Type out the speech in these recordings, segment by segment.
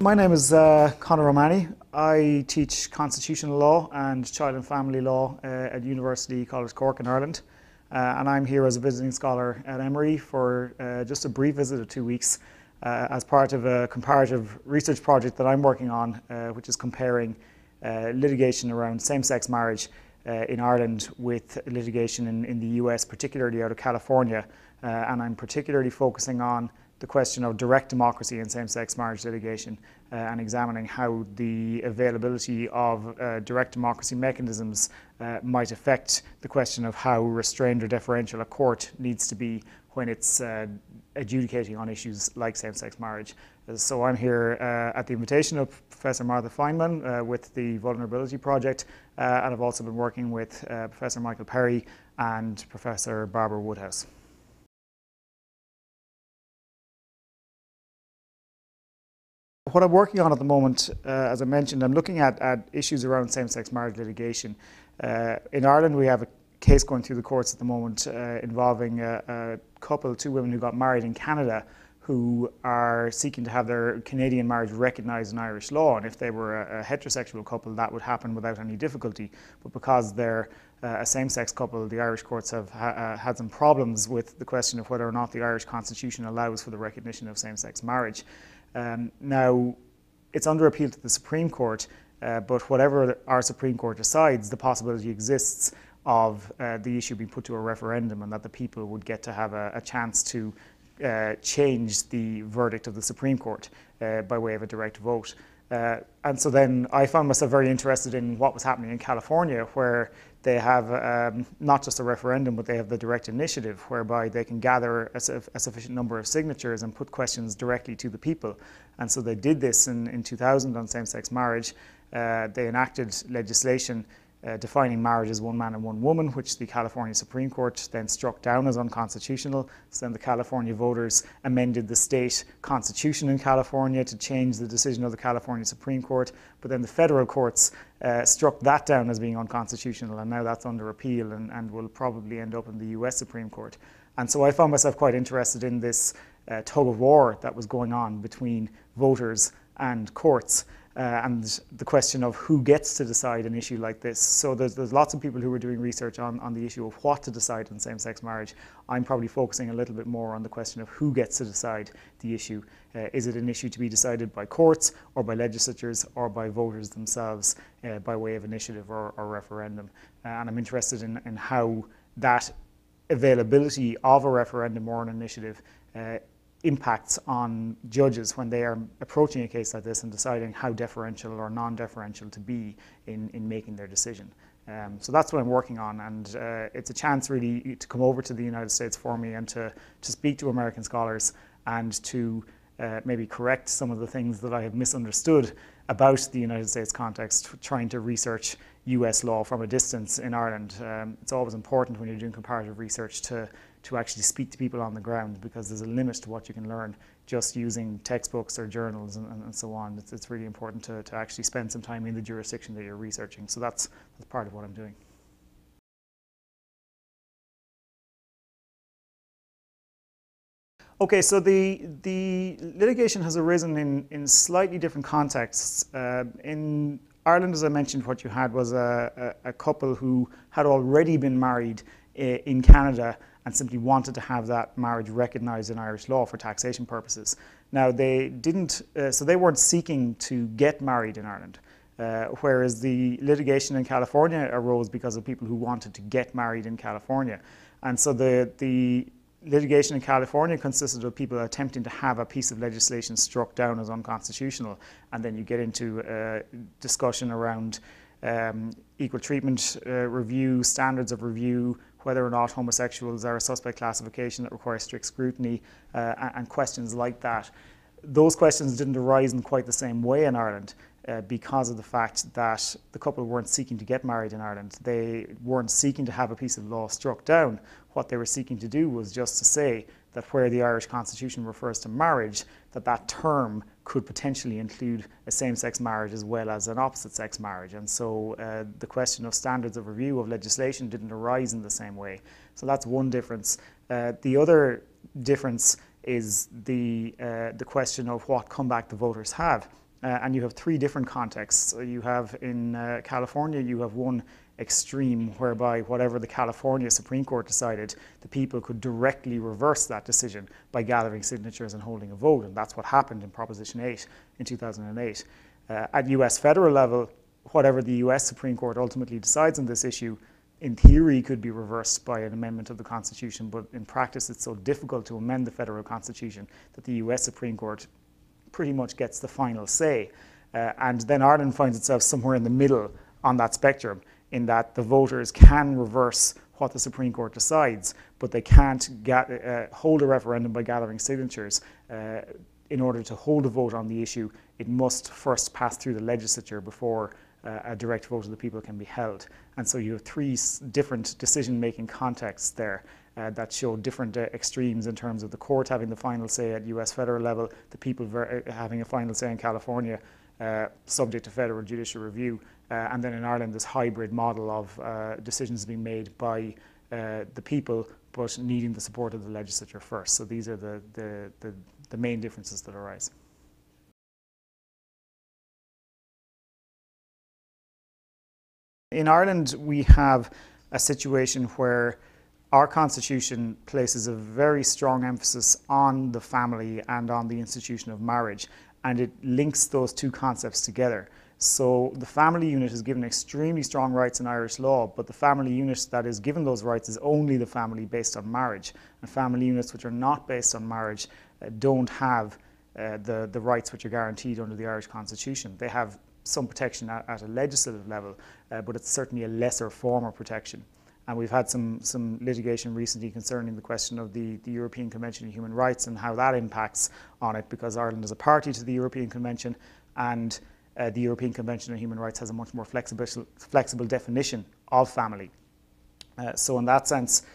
My name is Conor. I teach constitutional law and child and family law at University College Cork in Ireland. And I'm here as a visiting scholar at Emory for just a brief visit of 2 weeks as part of a comparative research project that I'm working on, which is comparing litigation around same-sex marriage in Ireland with litigation in the US, particularly out of California. And I'm particularly focusing on the question of direct democracy in same-sex marriage litigation and examining how the availability of direct democracy mechanisms might affect the question of how restrained or deferential a court needs to be when it's adjudicating on issues like same-sex marriage. So I'm here at the invitation of Professor Martha Feynman with the Vulnerability Project, and I've also been working with Professor Michael Perry and Professor Barbara Woodhouse. What I'm working on at the moment, as I mentioned, I'm looking at issues around same-sex marriage litigation. In Ireland, we have a case going through the courts at the moment involving a couple, two women who got married in Canada, who are seeking to have their Canadian marriage recognised in Irish law. And if they were a heterosexual couple, that would happen without any difficulty. But because they're a same-sex couple, the Irish courts have had some problems with the question of whether or not the Irish Constitution allows for the recognition of same-sex marriage. Now, it's under appeal to the Supreme Court, but whatever our Supreme Court decides, the possibility exists of the issue being put to a referendum, and that the people would get to have a chance to change the verdict of the Supreme Court by way of a direct vote. And so then I found myself very interested in what was happening in California, where they have not just a referendum, but they have the direct initiative, whereby they can gather a sufficient number of signatures and put questions directly to the people. And so they did this in 2000 on same-sex marriage. They enacted legislation defining marriage as one man and one woman, which the California Supreme Court then struck down as unconstitutional. So then the California voters amended the state constitution in California to change the decision of the California Supreme Court, but then the federal courts struck that down as being unconstitutional, and now that's under appeal and will probably end up in the US Supreme Court. And so I found myself quite interested in this tug of war that was going on between voters and courts. And the question of who gets to decide an issue like this. So there's lots of people who are doing research on the issue of what to decide on same-sex marriage. I'm probably focusing a little bit more on the question of who gets to decide the issue. Is it an issue to be decided by courts or by legislatures or by voters themselves by way of initiative or referendum? And I'm interested in how that availability of a referendum or an initiative impacts on judges when they are approaching a case like this and deciding how deferential or non-deferential to be in making their decision. So that's what I'm working on, and it's a chance really to come over to the United States for me and to speak to American scholars and to maybe correct some of the things that I have misunderstood about the United States context, trying to research US law from a distance in Ireland. It's always important when you're doing comparative research to actually speak to people on the ground, because there's a limit to what you can learn just using textbooks or journals and so on. It's really important to actually spend some time in the jurisdiction that you're researching. So that's part of what I'm doing. Okay, so the litigation has arisen in slightly different contexts. In Ireland, as I mentioned, what you had was a couple who had already been married in Canada and simply wanted to have that marriage recognised in Irish law for taxation purposes. Now, they didn't, so they weren't seeking to get married in Ireland, whereas the litigation in California arose because of people who wanted to get married in California. And so the litigation in California consisted of people attempting to have a piece of legislation struck down as unconstitutional, and then you get into a discussion around equal treatment review, standards of review, whether or not homosexuals are a suspect classification that requires strict scrutiny, and questions like that. Those questions didn't arise in quite the same way in Ireland because of the fact that the couple weren't seeking to get married in Ireland. They weren't seeking to have a piece of law struck down. What they were seeking to do was just to say that where the Irish Constitution refers to marriage, that term could potentially include a same-sex marriage as well as an opposite-sex marriage. And so the question of standards of review of legislation didn't arise in the same way. So that's one difference. The other difference is the question of what comeback the voters have. and you have three different contexts. You have in California, you have one extreme whereby whatever the California Supreme Court decided, the people could directly reverse that decision by gathering signatures and holding a vote, and that's what happened in Proposition 8 in 2008. At US federal level, whatever the US Supreme Court ultimately decides on this issue, in theory could be reversed by an amendment of the Constitution, but in practice it's so difficult to amend the federal Constitution that the US Supreme Court pretty much gets the final say. And then Ireland finds itself somewhere in the middle on that spectrum, in that the voters can reverse what the Supreme Court decides, but they can't hold a referendum by gathering signatures. In order to hold a vote on the issue, it must first pass through the legislature before a direct vote of the people can be held. And so you have three different decision-making contexts there that show different extremes in terms of the court having the final say at US federal level, the people having a final say in California, subject to federal judicial review, and then in Ireland this hybrid model of decisions being made by the people but needing the support of the legislature first. So these are the main differences that arise. In Ireland, we have a situation where our constitution places a very strong emphasis on the family and on the institution of marriage, and it links those two concepts together. So the family unit is given extremely strong rights in Irish law, but the family unit that is given those rights is only the family based on marriage. And family units which are not based on marriage don't have the rights which are guaranteed under the Irish Constitution. They have some protection at a legislative level, but it's certainly a lesser form of protection. And we've had some litigation recently concerning the question of the European Convention on Human Rights and how that impacts on it, because Ireland is a party to the European Convention, and the European Convention on Human Rights has a much more flexible definition of family. So in that sense,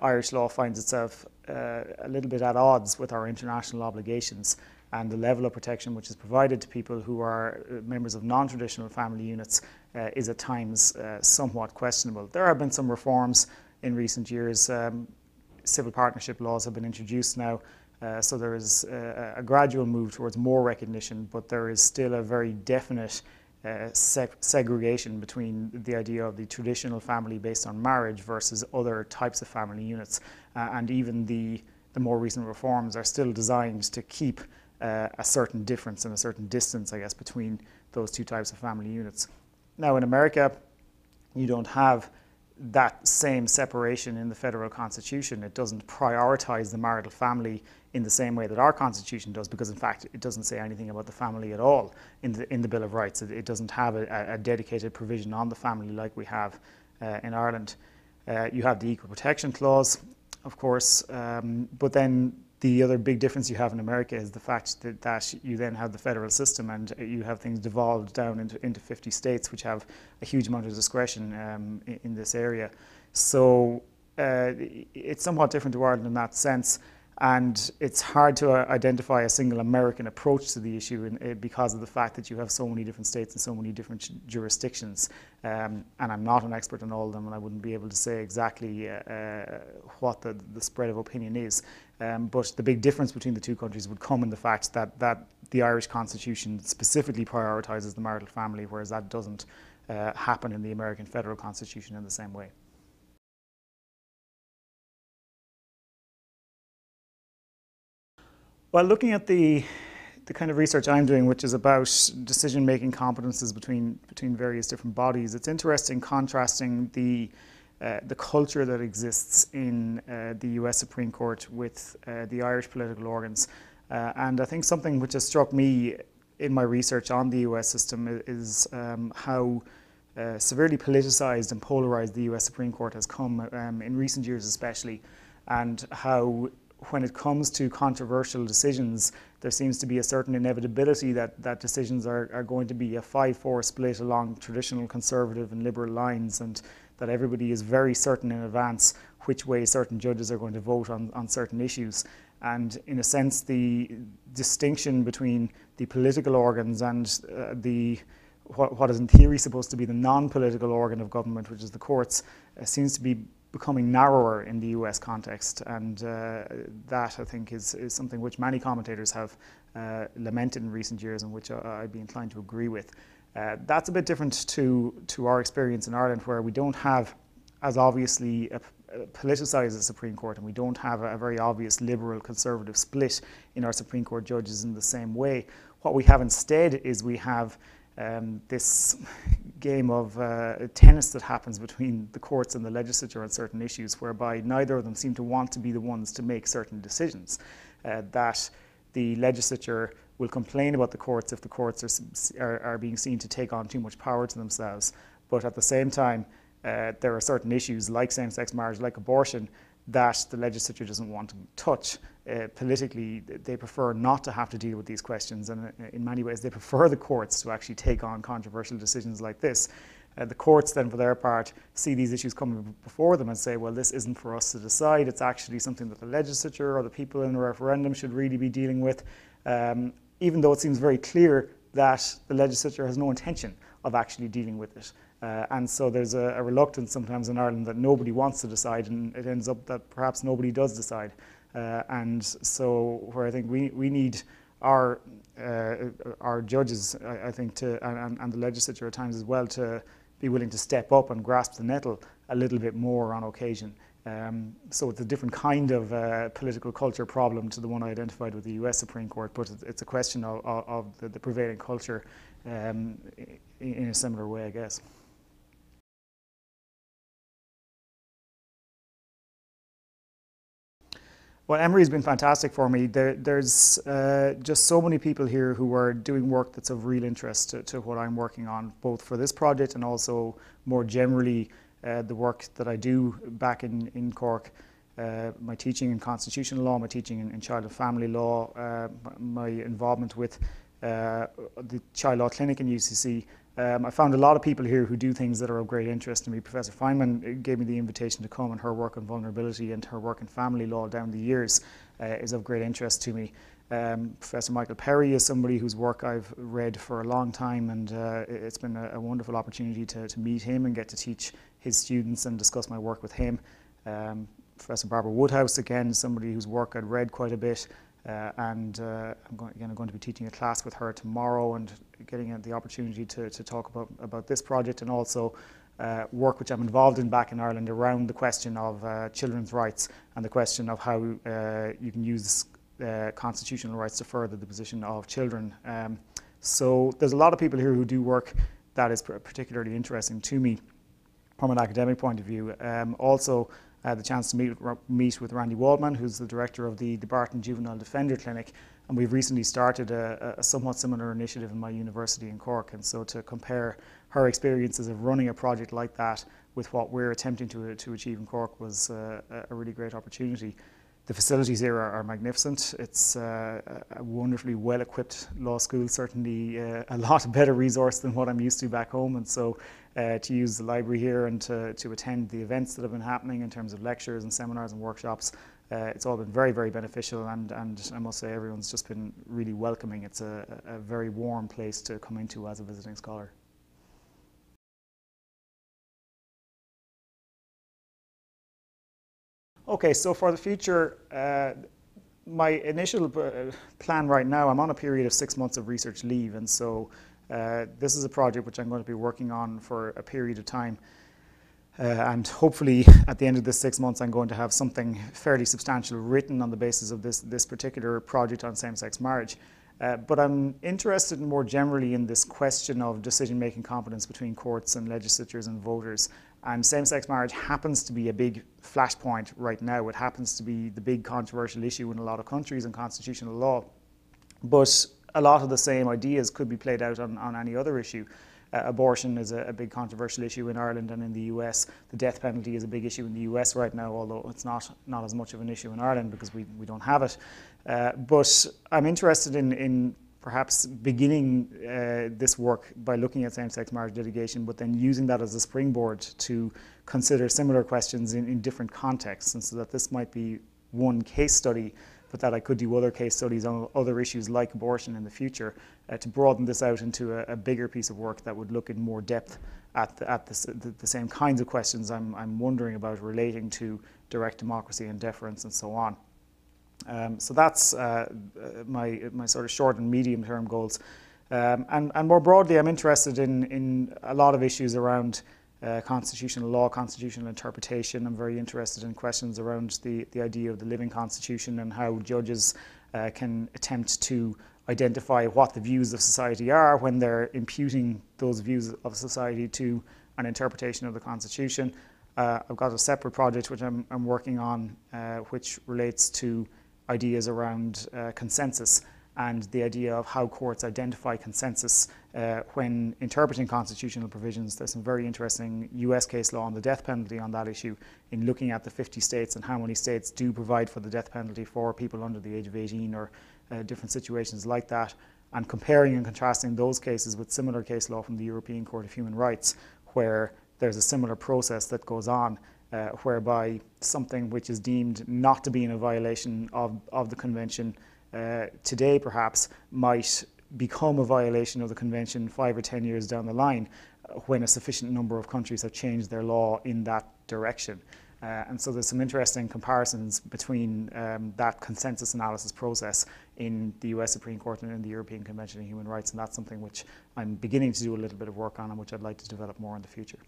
Irish law finds itself a little bit at odds with our international obligations, and the level of protection which is provided to people who are members of non-traditional family units is at times somewhat questionable. There have been some reforms in recent years. Civil partnership laws have been introduced now, so there is a gradual move towards more recognition, but there is still a very definite segregation between the idea of the traditional family based on marriage versus other types of family units. And even the more recent reforms are still designed to keep a certain difference and a certain distance, I guess, between those two types of family units. Now in America, you don't have that same separation in the federal constitution. It doesn't prioritize the marital family in the same way that our constitution does, because in fact it doesn't say anything about the family at all in the Bill of Rights. It doesn't have a dedicated provision on the family like we have in Ireland. You have the Equal Protection Clause, of course, but then the other big difference you have in America is the fact that you then have the federal system, and you have things devolved down into 50 states which have a huge amount of discretion in this area. So it's somewhat different to Ireland in that sense, and it's hard to identify a single American approach to the issue because of the fact that you have so many different states and so many different jurisdictions. And I'm not an expert on all of them, and I wouldn't be able to say exactly what the spread of opinion is. But the big difference between the two countries would come in the fact that the Irish Constitution specifically prioritises the marital family, whereas that doesn't happen in the American federal Constitution in the same way. Well, looking at the kind of research I'm doing, which is about decision-making competences between various different bodies, it's interesting contrasting the culture that exists in the US Supreme Court with the Irish political organs. And I think something which has struck me in my research on the US system is how severely politicized and polarized the US Supreme Court has come in recent years especially, and how when it comes to controversial decisions, there seems to be a certain inevitability that decisions are going to be a 5-4 split along traditional conservative and liberal lines, and that everybody is very certain in advance which way certain judges are going to vote on certain issues. And in a sense, the distinction between the political organs and what is in theory supposed to be the non-political organ of government, which is the courts, seems to be becoming narrower in the US context, and that I think is something which many commentators have lamented in recent years, and which I'd be inclined to agree with. That's a bit different to our experience in Ireland, where we don't have as obviously a politicised the Supreme Court, and we don't have a very obvious liberal conservative split in our Supreme Court judges in the same way. What we have instead is we have this game of tennis that happens between the courts and the legislature on certain issues, whereby neither of them seem to want to be the ones to make certain decisions. That the legislature will complain about the courts if the courts are being seen to take on too much power to themselves, but at the same time there are certain issues like same-sex marriage, like abortion, that the legislature doesn't want to touch. Politically, they prefer not to have to deal with these questions, and in many ways they prefer the courts to actually take on controversial decisions like this. The courts then, for their part, see these issues coming before them and say, well, this isn't for us to decide, it's actually something that the legislature or the people in a referendum should really be dealing with, even though it seems very clear that the legislature has no intention of actually dealing with it. And so there's a reluctance sometimes in Ireland that nobody wants to decide, and it ends up that perhaps nobody does decide. And so where I think we need our judges, I think, and the legislature at times as well, to be willing to step up and grasp the nettle a little bit more on occasion. So it's a different kind of political culture problem to the one I identified with the US Supreme Court, but it's a question of the prevailing culture in a similar way, I guess. Well, Emory's been fantastic for me. There's just so many people here who are doing work that's of real interest to what I'm working on, both for this project and also more generally the work that I do back in Cork. My teaching in constitutional law, my teaching in child and family law, my involvement with the Child Law Clinic in UCC. I found a lot of people here who do things that are of great interest to me. Professor Feynman gave me the invitation to come, and her work on vulnerability and her work in family law down the years is of great interest to me. Professor Michael Perry is somebody whose work I've read for a long time, and it's been a wonderful opportunity to meet him and get to teach his students and discuss my work with him. Professor Barbara Woodhouse, again, somebody whose work I'd read quite a bit. I'm going to be teaching a class with her tomorrow and getting the opportunity to talk about this project, and also work which I'm involved in back in Ireland around the question of children's rights and the question of how you can use constitutional rights to further the position of children. So there's a lot of people here who do work that is particularly interesting to me from an academic point of view. Also, the chance to meet with Randy Waldman, who's the director of the Barton Juvenile Defender Clinic, and we've recently started a somewhat similar initiative in my university in Cork, and so to compare her experiences of running a project like that with what we're attempting to achieve in Cork was a really great opportunity. The facilities here are magnificent. It's a wonderfully well-equipped law school, certainly a lot better resource than what I'm used to back home, and so to use the library here and to attend the events that have been happening in terms of lectures and seminars and workshops, it's all been very, very beneficial, and I must say everyone's just been really welcoming. It's a very warm place to come into as a visiting scholar. Okay, so for the future, my initial plan right now, I'm on a period of 6 months of research leave, and so this is a project which I'm going to be working on for a period of time. And hopefully at the end of this 6 months I'm going to have something fairly substantial written on the basis of this particular project on same-sex marriage. But I'm interested more generally in this question of decision-making competence between courts and legislatures and voters. And same-sex marriage happens to be a big flashpoint right now. It happens to be the big controversial issue in a lot of countries in constitutional law. But a lot of the same ideas could be played out on any other issue. Abortion is a big controversial issue in Ireland and in the US. The death penalty is a big issue in the US right now, although it's not as much of an issue in Ireland because we don't have it. But I'm interested in perhaps beginning this work by looking at same-sex marriage litigation, but then using that as a springboard to consider similar questions in different contexts, and so that this might be one case study but that I could do other case studies on other issues like abortion in the future to broaden this out into a bigger piece of work that would look in more depth at the same kinds of questions I'm wondering about relating to direct democracy and deference and so on. So that's my sort of short and medium term goals. And more broadly, I'm interested in a lot of issues around constitutional law, constitutional interpretation. I'm very interested in questions around the idea of the living constitution and how judges can attempt to identify what the views of society are when they're imputing those views of society to an interpretation of the constitution. I've got a separate project which I'm working on which relates to ideas around consensus and the idea of how courts identify consensus when interpreting constitutional provisions. There's some very interesting US case law on the death penalty on that issue in looking at the 50 states and how many states do provide for the death penalty for people under the age of 18 or different situations like that, and comparing and contrasting those cases with similar case law from the European Court of Human Rights, where there's a similar process that goes on whereby something which is deemed not to be in a violation of the convention today perhaps might become a violation of the convention 5 or 10 years down the line when a sufficient number of countries have changed their law in that direction. And so there's some interesting comparisons between that consensus analysis process in the US Supreme Court and in the European Convention on Human Rights, and that's something which I'm beginning to do a little bit of work on and which I'd like to develop more in the future.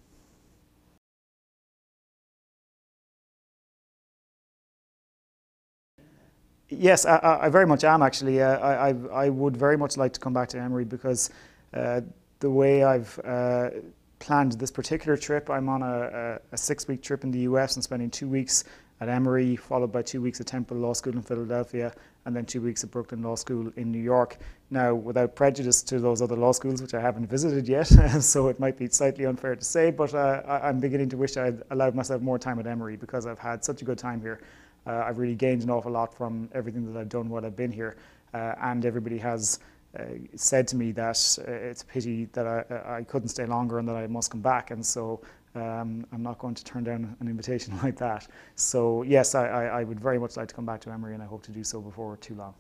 Yes, I very much am actually. I would very much like to come back to Emory because the way I've planned this particular trip, I'm on a 6-week trip in the US and spending 2 weeks at Emory, followed by 2 weeks at Temple Law School in Philadelphia, and then 2 weeks at Brooklyn Law School in New York. Now, without prejudice to those other law schools, which I haven't visited yet, so it might be slightly unfair to say, but I'm beginning to wish I'd allowed myself more time at Emory because I've had such a good time here. I've really gained an awful lot from everything that I've done while I've been here, and everybody has said to me that it's a pity that I couldn't stay longer and that I must come back, and so I'm not going to turn down an invitation like that. So yes, I would very much like to come back to Emory, and I hope to do so before too long.